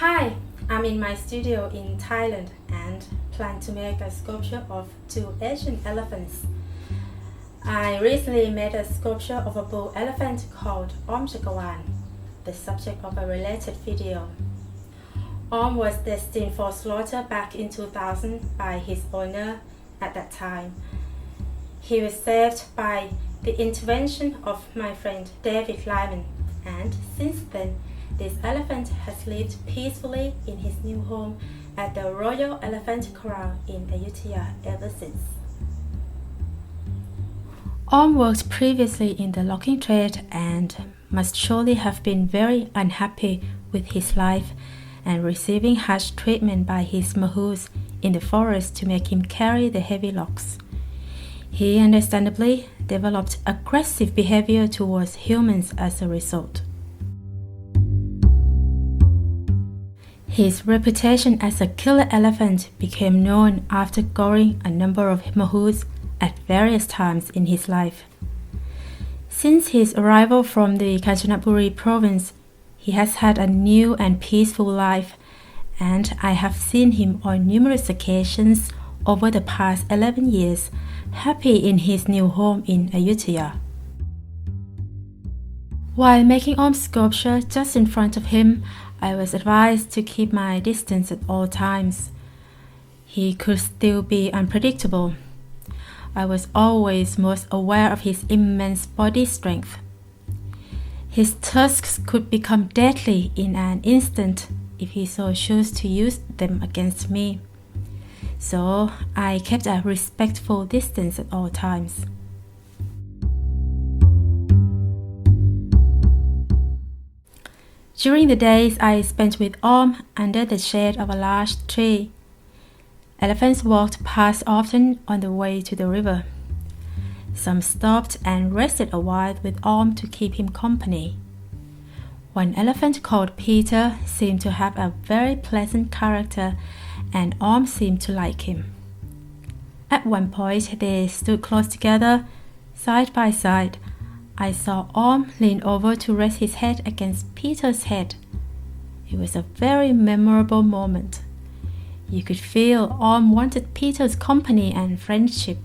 Hi, I'm in my studio in Thailand and plan to make a sculpture of two Asian elephants. I recently made a sculpture of a bull elephant called Chakawan, the subject of a related video. Was destined for slaughter back in 2000 by his owner at that time. He was saved by the intervention of my friend David Lyman, and since then this elephant has lived peacefully in his new home at the Royal Elephant Kraal in Ayutthaya ever since. Worked previously in the logging trade and must surely have been very unhappy with his life and receiving harsh treatment by his mahouts in the forest to make him carry the heavy logs. He understandably developed aggressive behavior towards humans as a result. His reputation as a killer elephant became known after goring a number of mahouts at various times in his life. Since his arrival from the Kanchanaburi province, he has had a new and peaceful life, and I have seen him on numerous occasions over the past 11 years, happy in his new home in Ayutthaya. While making sculpture just in front of him, I was advised to keep my distance at all times. He could still be unpredictable. I was always most aware of his immense body strength. His tusks could become deadly in an instant if he so chose to use them against me. So I kept a respectful distance at all times. During the days I spent with under the shade of a large tree, elephants walked past often on the way to the river. Some stopped and rested a while with to keep him company. One elephant called Peter seemed to have a very pleasant character, and seemed to like him. At one point they stood close together, side by side. I saw lean over to rest his head against Peter's head. It was a very memorable moment. You could feel wanted Peter's company and friendship.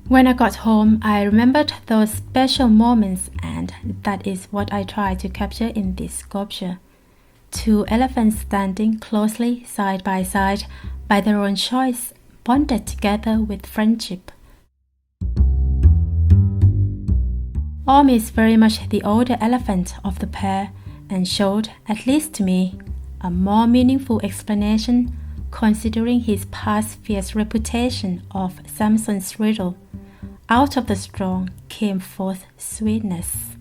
When I got home, I remembered those special moments, and that is what I tried to capture in this sculpture. Two elephants standing closely side by side by their own choice, bonded together with friendship. Is very much the older elephant of the pair and showed, at least to me, a more meaningful explanation considering his past fierce reputation of Samson's riddle. Out of the strong came forth sweetness.